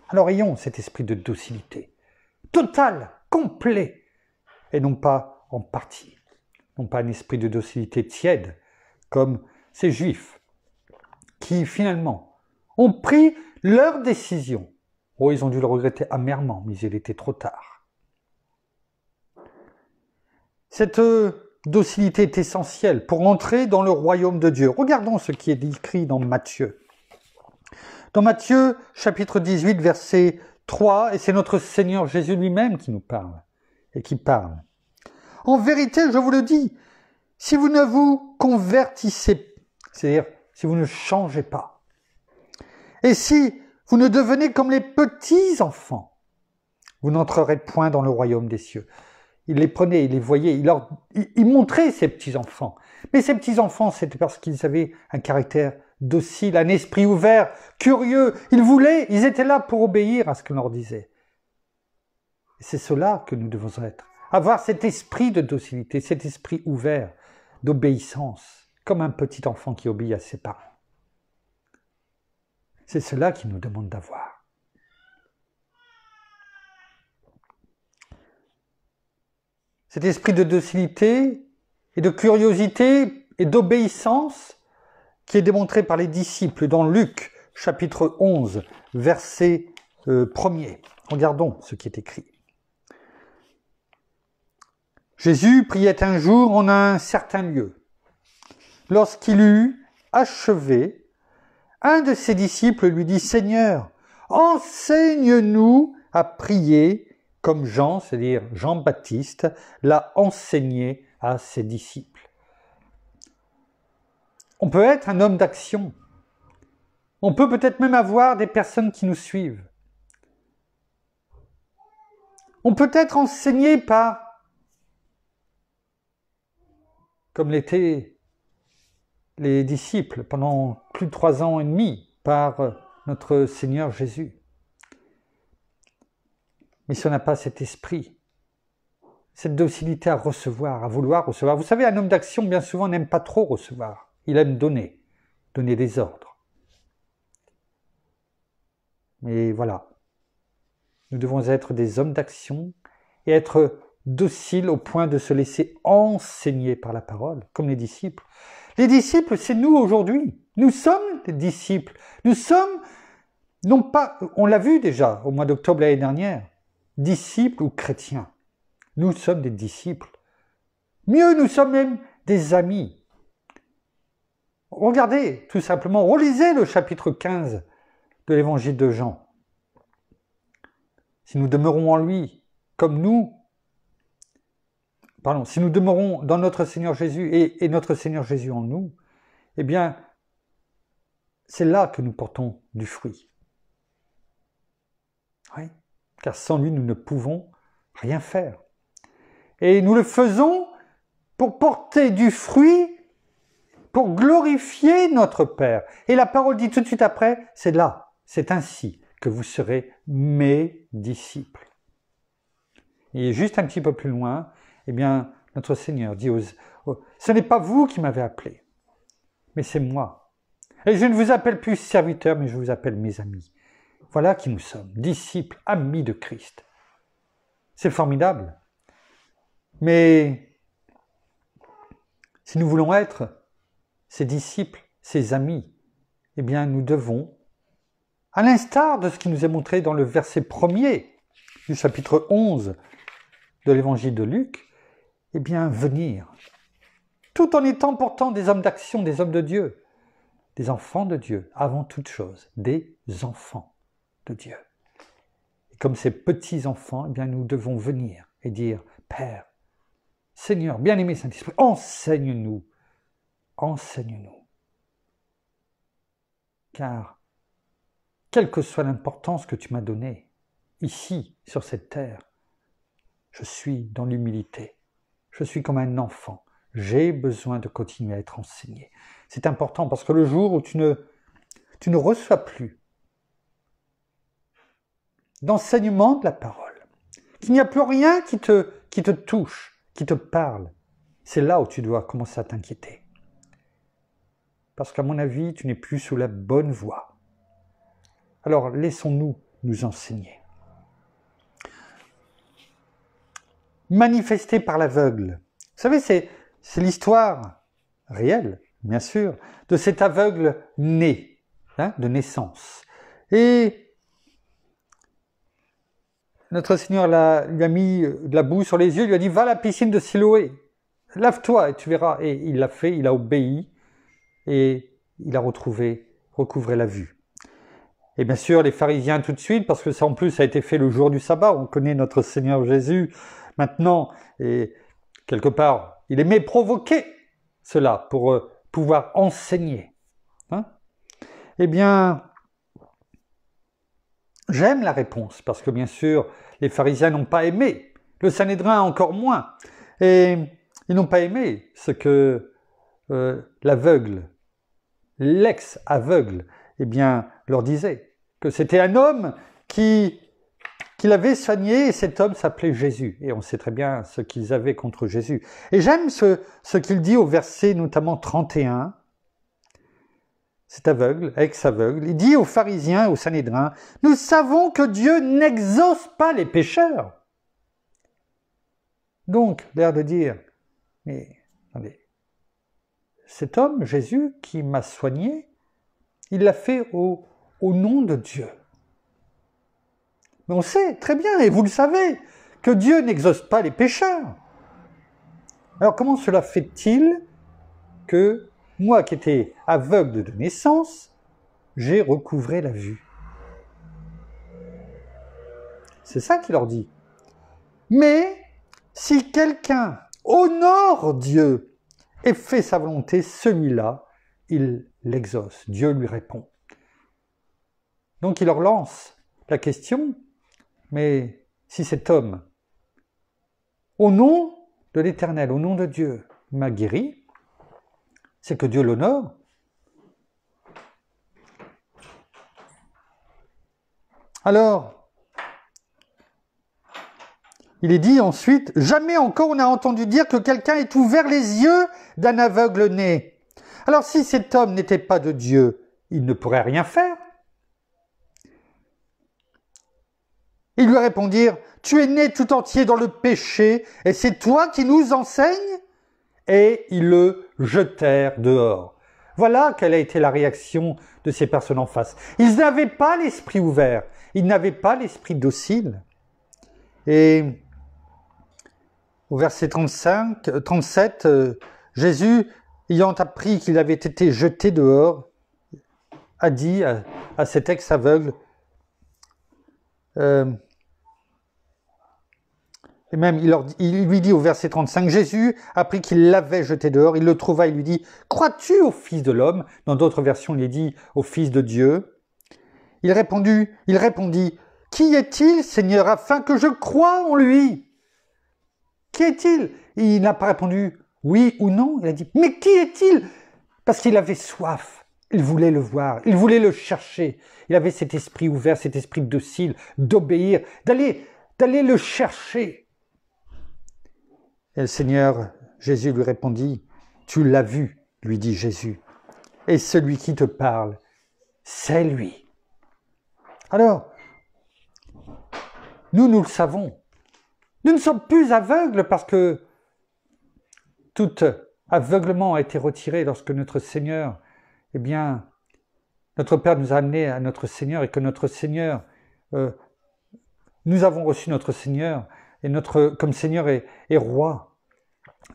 Alors ayons cet esprit de docilité, total, complet, et non pas en partie. Non pas un esprit de docilité tiède, comme ces Juifs, qui finalement ont pris leur décision. Oh, ils ont dû le regretter amèrement, mais il était trop tard. Cette docilité est essentielle pour entrer dans le royaume de Dieu. Regardons ce qui est écrit dans Matthieu. Dans Matthieu, chapitre 18, verset 3, et c'est notre Seigneur Jésus lui-même qui nous parle, et qui parle. En vérité, je vous le dis, si vous ne vous convertissez, c'est-à-dire si vous ne changez pas, et si vous ne devenez comme les petits enfants, vous n'entrerez point dans le royaume des cieux. Il les prenait, il les voyait, il montrait ces petits-enfants. Mais ces petits-enfants, c'était parce qu'ils avaient un caractère docile, un esprit ouvert, curieux. Ils étaient là pour obéir à ce qu'on leur disait. Et c'est cela que nous devons être. Avoir cet esprit de docilité, cet esprit ouvert, d'obéissance, comme un petit enfant qui obéit à ses parents. C'est cela qu'il nous demande d'avoir. Cet esprit de docilité et de curiosité et d'obéissance qui est démontré par les disciples dans Luc, chapitre 11, verset 1er. Regardons ce qui est écrit. Jésus priait un jour en un certain lieu. Lorsqu'il eut achevé, un de ses disciples lui dit « Seigneur, enseigne-nous à prier comme Jean, c'est-à-dire Jean-Baptiste, l'a enseigné à ses disciples. » On peut être un homme d'action. On peut peut-être même avoir des personnes qui nous suivent. On peut être enseigné par, comme l'étaient les disciples pendant plus de 3 ans et demi, par notre Seigneur Jésus. Mais si on n'a pas cet esprit, cette docilité à recevoir, à vouloir recevoir. Vous savez, un homme d'action, bien souvent, n'aime pas trop recevoir. Il aime donner des ordres. Mais voilà, nous devons être des hommes d'action et être dociles au point de se laisser enseigner par la parole, comme les disciples. Les disciples, c'est nous aujourd'hui. Nous sommes des disciples. Nous sommes, non pas, on l'a vu déjà au mois d'octobre l'année dernière, disciples ou chrétiens. Nous sommes des disciples. Mieux, nous sommes même des amis. Regardez, tout simplement, relisez le chapitre 15 de l'évangile de Jean. Si nous demeurons en lui, si nous demeurons dans notre Seigneur Jésus et notre Seigneur Jésus en nous, eh bien, c'est là que nous portons du fruit. Oui, car sans lui, nous ne pouvons rien faire. Et nous le faisons pour porter du fruit, pour glorifier notre Père. Et la parole dit tout de suite après, c'est là, c'est ainsi que vous serez mes disciples. Et juste un petit peu plus loin, eh bien, notre Seigneur dit ce n'est pas vous qui m'avez appelé, mais c'est moi. Et je ne vous appelle plus serviteur, mais je vous appelle mes amis. Voilà qui nous sommes, disciples, amis de Christ. C'est formidable. Mais Si nous voulons être ses disciples, ses amis, eh bien nous devons, à l'instar de ce qui nous est montré dans le verset 1er du chapitre 11 de l'évangile de Luc, eh bien venir, tout en étant pourtant des hommes d'action, des hommes de Dieu, des enfants de Dieu, avant toute chose, des enfants de Dieu. Et comme ces petits enfants, eh bien nous devons venir et dire, Père, Seigneur, bien-aimé Saint-Esprit, enseigne-nous, enseigne-nous. Car, quelle que soit l'importance que tu m'as donnée, ici, sur cette terre, je suis dans l'humilité. Je suis comme un enfant. J'ai besoin de continuer à être enseigné. C'est important parce que le jour où tu ne reçois plus d'enseignement de la parole, qu'il n'y a plus rien qui te touche, qui te parle, c'est là où tu dois commencer à t'inquiéter. Parce qu'à mon avis, tu n'es plus sous la bonne voie. Alors, laissons-nous nous enseigner. Manifesté par l'aveugle. Vous savez, c'est l'histoire réelle, bien sûr, de cet aveugle né, de naissance. Et notre Seigneur lui a mis de la boue sur les yeux, il lui a dit « Va à la piscine de Siloé, lave-toi et tu verras. » Et il l'a fait, il a obéi et il a recouvré la vue. Et bien sûr, les pharisiens tout de suite, parce que ça en plus a été fait le jour du sabbat, on connaît notre Seigneur Jésus maintenant, et quelque part, il aimait provoquer cela pour pouvoir enseigner. Eh bien, j'aime la réponse, parce que bien sûr, les pharisiens n'ont pas aimé, le Sanhédrin encore moins, et ils n'ont pas aimé ce que l'aveugle, l'ex-aveugle, eh bien, leur disait, que c'était un homme qu'il avait soigné, et cet homme s'appelait Jésus. Et on sait très bien ce qu'ils avaient contre Jésus. Et j'aime ce qu'il dit au verset notamment 31, cet aveugle, ex-aveugle, il dit aux pharisiens, aux Sanhédrins, « Nous savons que Dieu n'exauce pas les pécheurs. » Donc, l'air de dire, mais attendez, cet homme, Jésus, qui m'a soigné, il l'a fait au nom de Dieu. Mais on sait très bien, et vous le savez, que Dieu n'exauce pas les pécheurs. Alors comment cela fait-il que moi qui étais aveugle de naissance, j'ai recouvré la vue? C'est ça qu'il leur dit. Mais si quelqu'un honore Dieu et fait sa volonté, celui-là, il l'exauce. Dieu lui répond. Donc il leur lance la question, mais si cet homme, au nom de l'Éternel, au nom de Dieu, m'a guéri, c'est que Dieu l'honore. Alors, il est dit ensuite, « Jamais encore on a entendu dire que quelqu'un ait ouvert les yeux d'un aveugle né. » Alors si cet homme n'était pas de Dieu, il ne pourrait rien faire. Ils lui répondirent, « Tu es né tout entier dans le péché, et c'est toi qui nous enseignes ?» Et ils le jetèrent dehors. Voilà quelle a été la réaction de ces personnes en face. Ils n'avaient pas l'esprit ouvert, ils n'avaient pas l'esprit docile. Et au verset 37, Jésus, ayant appris qu'il avait été jeté dehors, a dit à cet ex-aveugle, et même il lui dit au verset 35, Jésus apprit qu'il l'avait jeté dehors, il le trouva, il lui dit, « Crois-tu au Fils de l'homme ?» Dans d'autres versions, il est dit « au Fils de Dieu ». Il répondit, « Qui est-il, Seigneur, afin que je croie en lui ?» Qui est-il? Il n'a pas répondu oui ou non, il a dit « Mais qui est-il ?» Parce qu'il avait soif, il voulait le voir, il voulait le chercher. Il avait cet esprit ouvert, cet esprit docile, d'obéir, d'aller le chercher. Et le Seigneur Jésus lui répondit, « Tu l'as vu, lui dit Jésus, et celui qui te parle, c'est lui. » Alors, nous le savons. Nous ne sommes plus aveugles parce que toute aveuglement a été retiré lorsque notre Seigneur, eh bien, notre Père nous a amenés à notre Seigneur et que notre Seigneur, nous avons reçu notre Seigneur et comme Seigneur et Roi,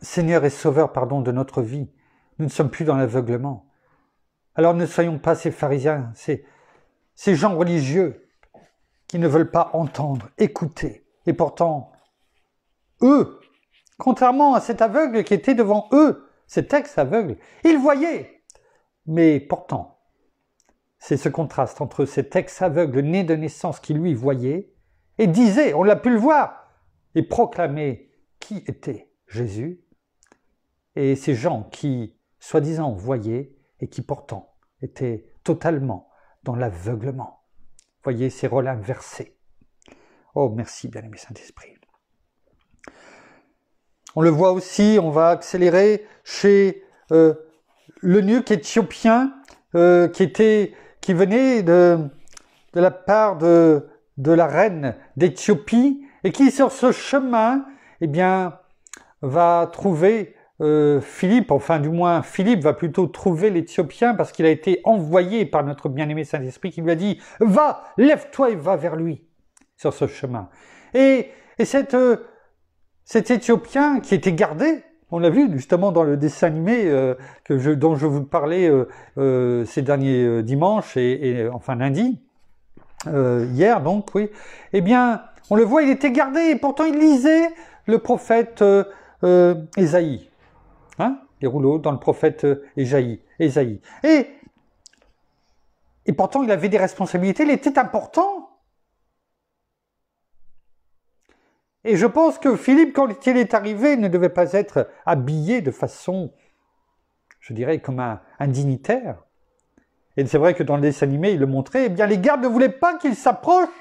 Seigneur et Sauveur, de notre vie. Nous ne sommes plus dans l'aveuglement. Alors ne soyons pas ces pharisiens, ces gens religieux qui ne veulent pas entendre, écouter. Et pourtant, eux, contrairement à cet aveugle qui était devant eux, cet ex-aveugle, ils voyaient. Mais pourtant, c'est ce contraste entre cet ex-aveugle né de naissance qui lui voyait et disait, on l'a pu le voir, et proclamait qui était Jésus, et ces gens qui, soi-disant, voyaient et qui pourtant étaient totalement dans l'aveuglement. Voyez ces rôles inversés. Oh, merci, bien-aimé Saint-Esprit. On le voit aussi, on va accélérer chez l'eunuque éthiopien qui venait de la part de la reine d'Éthiopie et qui, sur ce chemin, eh bien, va trouver Philippe, enfin du moins Philippe va plutôt trouver l'Éthiopien parce qu'il a été envoyé par notre bien-aimé Saint-Esprit qui lui a dit « Va, lève-toi et va vers lui » sur ce chemin. Et cet Éthiopien qui était gardé, on l'a vu justement dans le dessin animé dont je vous parlais ces derniers dimanches et enfin lundi, hier donc, oui, eh bien, on le voit, il était gardé et pourtant il lisait le prophète Ésaïe. Les rouleaux dans le prophète Ésaïe. Et pourtant, il avait des responsabilités, il était important. Et je pense que Philippe, quand il est arrivé, ne devait pas être habillé de façon, je dirais, comme un dignitaire. Et c'est vrai que dans le dessin animé, il le montrait, eh bien, les gardes ne voulaient pas qu'il s'approche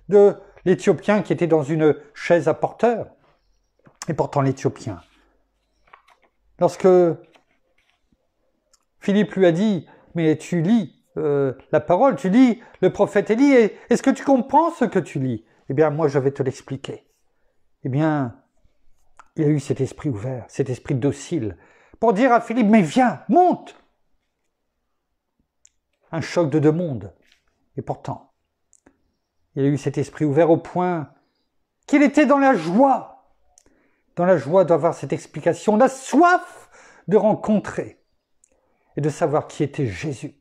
de l'Éthiopien qui était dans une chaise à porteur. Et pourtant, l'Éthiopien, lorsque Philippe lui a dit « Mais tu lis la parole, tu lis le prophète Élie, et est-ce que tu comprends ce que tu lis ?» Eh bien, moi, je vais te l'expliquer. Eh bien, il a eu cet esprit ouvert, cet esprit docile, pour dire à Philippe « Mais viens, monte !» Un choc de deux mondes. Et pourtant, il a eu cet esprit ouvert au point qu'il était dans la joie d'avoir cette explication, la soif de rencontrer et de savoir qui était Jésus.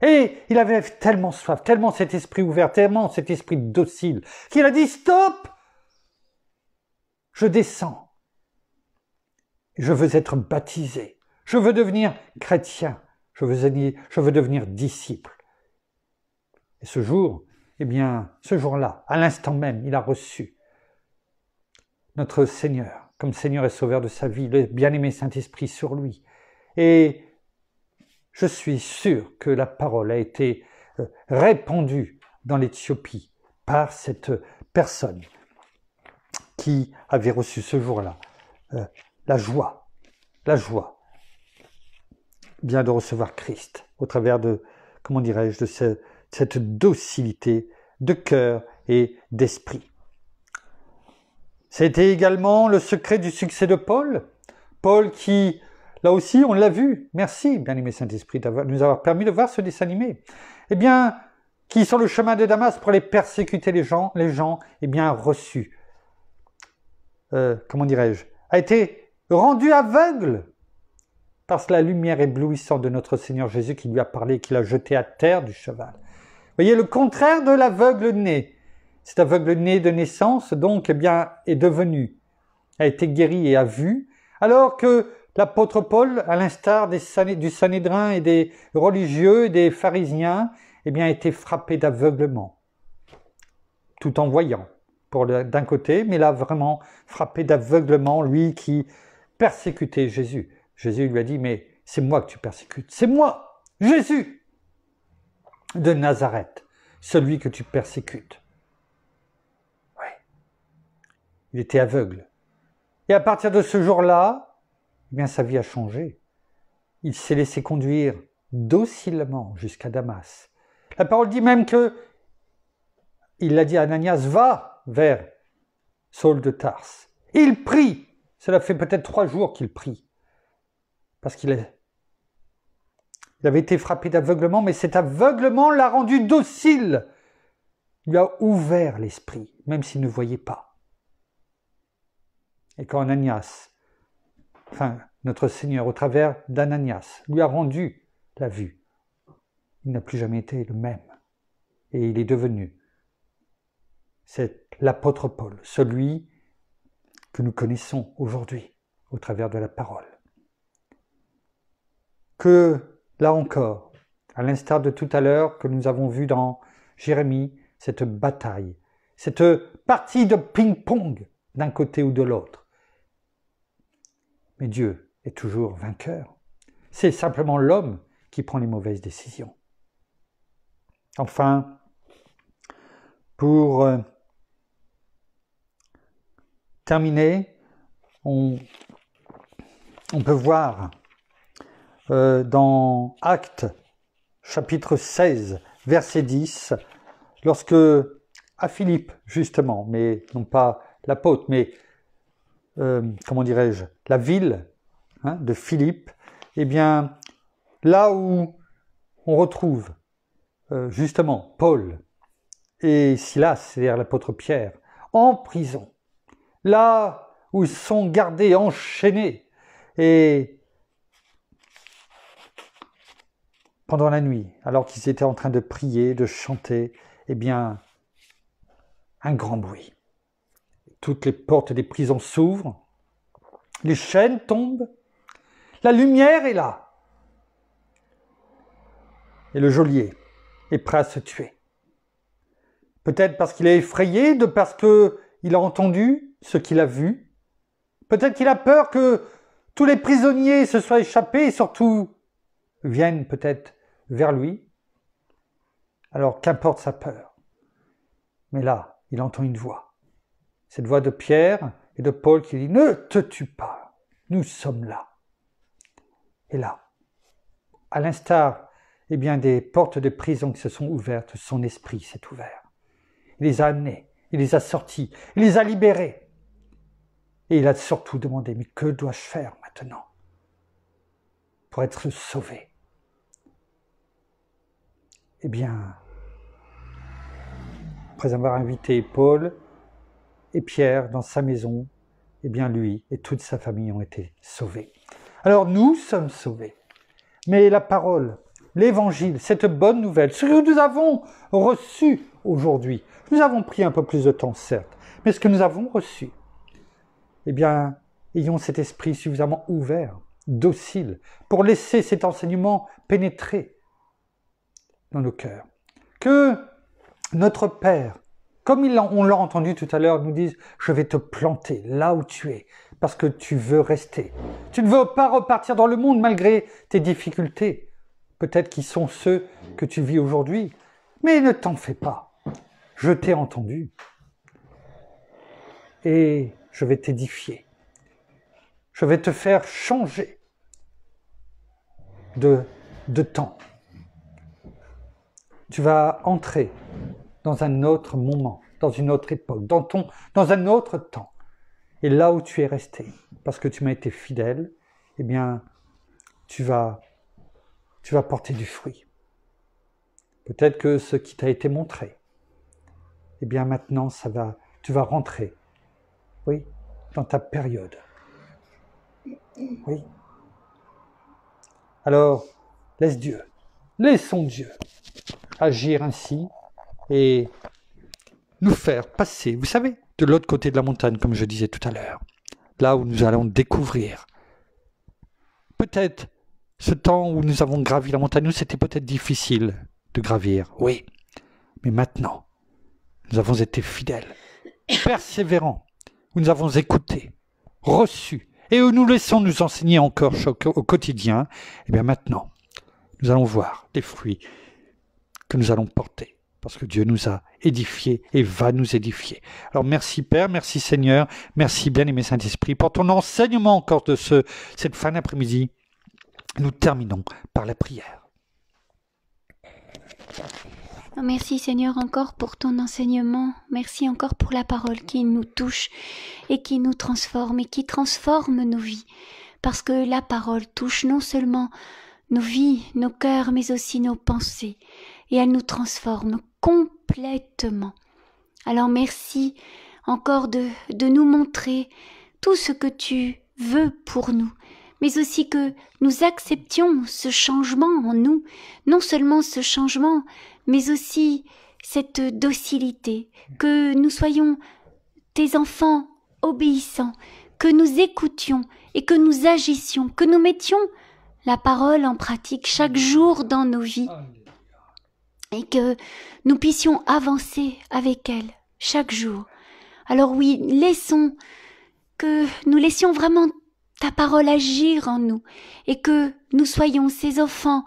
Et il avait tellement soif, tellement cet esprit ouvert, tellement cet esprit docile, qu'il a dit « Stop ! Je descends. Je veux être baptisé. Je veux devenir chrétien. Je veux devenir disciple. » Et ce jour, eh bien, ce jour-là, à l'instant même, il a reçu notre Seigneur, comme Seigneur et Sauveur de sa vie, le bien-aimé Saint-Esprit sur lui. Et je suis sûr que la parole a été répandue dans l'Éthiopie par cette personne qui avait reçu ce jour-là la joie, bien de recevoir Christ au travers de, comment dirais-je, de cette docilité de cœur et d'esprit. C'était également le secret du succès de Paul. Paul qui, là aussi, on l'a vu. Merci, bien-aimé Saint-Esprit, de nous avoir permis de voir ce dessin animé. Eh bien, qui sur le chemin de Damas pour aller persécuter les gens, eh bien, reçu. Comment dirais-je, a été rendu aveugle par la lumière éblouissante de notre Seigneur Jésus qui lui a parlé, qui l'a jeté à terre du cheval. Vous voyez, le contraire de l'aveugle né. Cet aveugle né de naissance, donc, eh bien, a été guéri et a vu, alors que l'apôtre Paul, à l'instar du Sanhédrin et des religieux et des pharisiens, eh bien, a été frappé d'aveuglement, tout en voyant, d'un côté, mais là, vraiment frappé d'aveuglement, lui qui persécutait Jésus. Jésus lui a dit, mais c'est moi que tu persécutes, c'est moi, Jésus de Nazareth, celui que tu persécutes. Oui, il était aveugle. Et à partir de ce jour-là, eh bien, sa vie a changé. Il s'est laissé conduire docilement jusqu'à Damas. La parole dit même que il a dit à Ananias, va vers Saul de Tarse. Il prie. Cela fait peut-être 3 jours qu'il prie. parce qu'il avait été frappé d'aveuglement, mais cet aveuglement l'a rendu docile. Il lui a ouvert l'esprit, même s'il ne voyait pas. Et quand notre Seigneur, au travers d'Ananias, lui a rendu la vue, il n'a plus jamais été le même. Et il est devenu, c'est l'apôtre Paul, celui que nous connaissons aujourd'hui au travers de la parole. Que, là encore, à l'instar de tout à l'heure que nous avons vu dans Jérémie, cette bataille, cette partie de ping-pong d'un côté ou de l'autre. Mais Dieu est toujours vainqueur. C'est simplement l'homme qui prend les mauvaises décisions. Enfin, pour terminer, on peut voir dans Actes, chapitre 16, verset 10, lorsque à Philippe, justement, mais non pas l'apôtre, mais la ville de Philippe, eh bien, là où on retrouve justement Paul et Silas, c'est-à-dire l'apôtre Pierre, en prison, là où ils sont gardés, enchaînés, et pendant la nuit, alors qu'ils étaient en train de prier, de chanter, eh bien, un grand bruit. Toutes les portes des prisons s'ouvrent, les chaînes tombent, la lumière est là. Et le geôlier est prêt à se tuer. Peut-être parce qu'il est effrayé, parce qu'il a entendu ce qu'il a vu. Peut-être qu'il a peur que tous les prisonniers se soient échappés et surtout viennent peut-être vers lui. Alors qu'importe sa peur. Mais là, il entend une voix. Cette voix de Pierre et de Paul qui dit « Ne te tue pas, nous sommes là. » Et là, à l'instar des portes de prison qui se sont ouvertes, son esprit s'est ouvert. Il les a amenés, il les a sortis, il les a libérés. Et il a surtout demandé « Mais que dois-je faire maintenant pour être sauvé ?» Eh bien, après avoir invité Paul et Pierre dans sa maison, eh bien lui et toute sa famille ont été sauvés. Alors nous sommes sauvés. Mais la parole, l'évangile, cette bonne nouvelle, ce que nous avons reçu aujourd'hui, nous avons pris un peu plus de temps certes, mais ce que nous avons reçu, eh bien, ayons cet esprit suffisamment ouvert, docile, pour laisser cet enseignement pénétrer dans nos cœurs. Que notre Père, comme on l'a entendu tout à l'heure, nous dise « Je vais te planter là où tu es, parce que tu veux rester. Tu ne veux pas repartir dans le monde malgré tes difficultés, peut-être qui sont ceux que tu vis aujourd'hui. Mais ne t'en fais pas. Je t'ai entendu. Et je vais t'édifier. Je vais te faire changer de temps. Tu vas entrer dans un autre moment, dans une autre époque, dans un autre temps. Et là où tu es resté, parce que tu m'as été fidèle, eh bien, tu vas porter du fruit. Peut-être que ce qui t'a été montré, eh bien maintenant, tu vas rentrer, oui, dans ta période. Oui. Alors, laissons Dieu agir ainsi et nous faire passer, vous savez, de l'autre côté de la montagne, comme je disais tout à l'heure, là où nous allons découvrir. Peut-être ce temps où nous avons gravi la montagne, nous c'était peut-être difficile de gravir, oui, mais maintenant, nous avons été fidèles, persévérants, où nous avons écouté, reçu, et où nous laissons nous enseigner encore au quotidien, et bien maintenant, nous allons voir les fruits que nous allons porter, parce que Dieu nous a édifiés et va nous édifier. Alors merci Père, merci Seigneur, merci bien-aimé Saint-Esprit pour ton enseignement encore de cette fin d'après-midi. Nous terminons par la prière. Merci Seigneur encore pour ton enseignement, merci encore pour la parole qui nous touche et qui nous transforme et qui transforme nos vies. parce que la parole touche non seulement nos vies, nos cœurs, mais aussi nos pensées, et elle nous transforme complètement. Alors merci encore de nous montrer tout ce que tu veux pour nous, mais aussi que nous acceptions ce changement en nous, non seulement ce changement, mais aussi cette docilité, que nous soyons tes enfants obéissants, que nous écoutions et que nous agissions, que nous mettions la parole en pratique chaque jour dans nos vies et que nous puissions avancer avec elle chaque jour. Alors oui, nous laissions vraiment ta parole agir en nous et que nous soyons ces enfants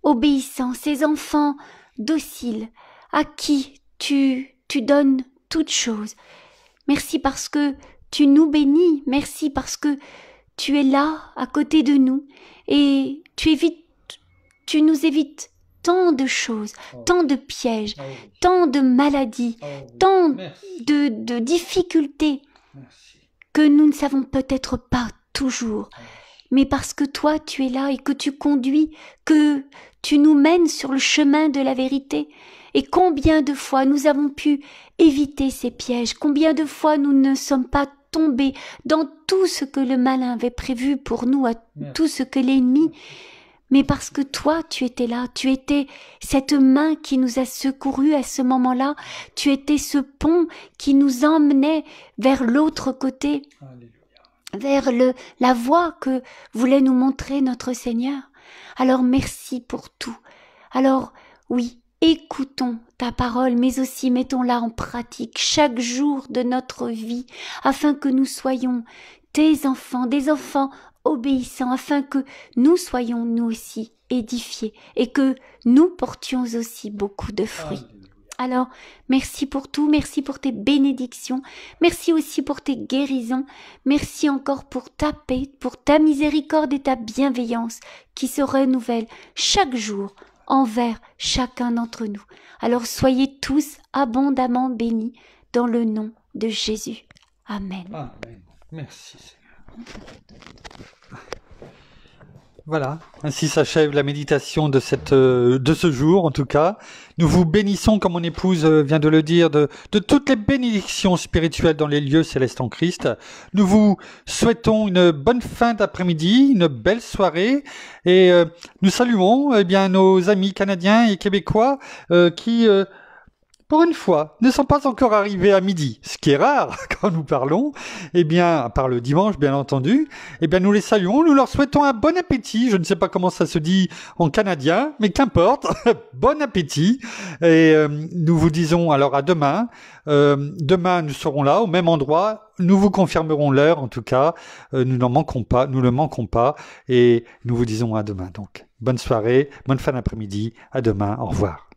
obéissants, ces enfants dociles à qui tu donnes toutes choses. Merci parce que tu nous bénis, merci parce que tu es là à côté de nous et tu nous évites tant de choses, tant de pièges, tant de maladies, tant de difficultés que nous ne savons peut-être pas toujours. Mais parce que toi, tu es là et que tu conduis, que tu nous mènes sur le chemin de la vérité. Et combien de fois nous avons pu éviter ces pièges, combien de fois nous ne sommes pas tombés dans tout ce que le malin avait prévu pour nous, tout ce que l'ennemi. Mais parce que toi, tu étais là, tu étais cette main qui nous a secourus à ce moment-là, tu étais ce pont qui nous emmenait vers l'autre côté, vers la voie que voulait nous montrer notre Seigneur. Alors merci pour tout. Alors oui, écoutons ta parole, mais aussi mettons-la en pratique chaque jour de notre vie, afin que nous soyons tes enfants, des enfants obéissants, afin que nous soyons nous aussi édifiés et que nous portions aussi beaucoup de fruits. Alors, merci pour tout, merci pour tes bénédictions, merci aussi pour tes guérisons, merci encore pour ta paix, pour ta miséricorde et ta bienveillance qui se renouvellent chaque jour envers chacun d'entre nous. Alors soyez tous abondamment bénis dans le nom de Jésus. Amen. Amen. Merci Seigneur. Voilà, ainsi s'achève la méditation de ce jour en tout cas. Nous vous bénissons, comme mon épouse vient de le dire, de toutes les bénédictions spirituelles dans les lieux célestes en Christ. Nous vous souhaitons une bonne fin d'après-midi, une belle soirée et nous saluons nos amis canadiens et québécois qui... pour une fois, ne sont pas encore arrivés à midi, ce qui est rare quand nous parlons, à part le dimanche, bien entendu, nous les saluons, nous leur souhaitons un bon appétit, je ne sais pas comment ça se dit en canadien, mais qu'importe, bon appétit, et nous vous disons alors à demain, demain nous serons là, au même endroit, nous vous confirmerons l'heure en tout cas, nous ne manquons pas, et nous vous disons à demain donc. Bonne soirée, bonne fin d'après-midi, à demain, au revoir.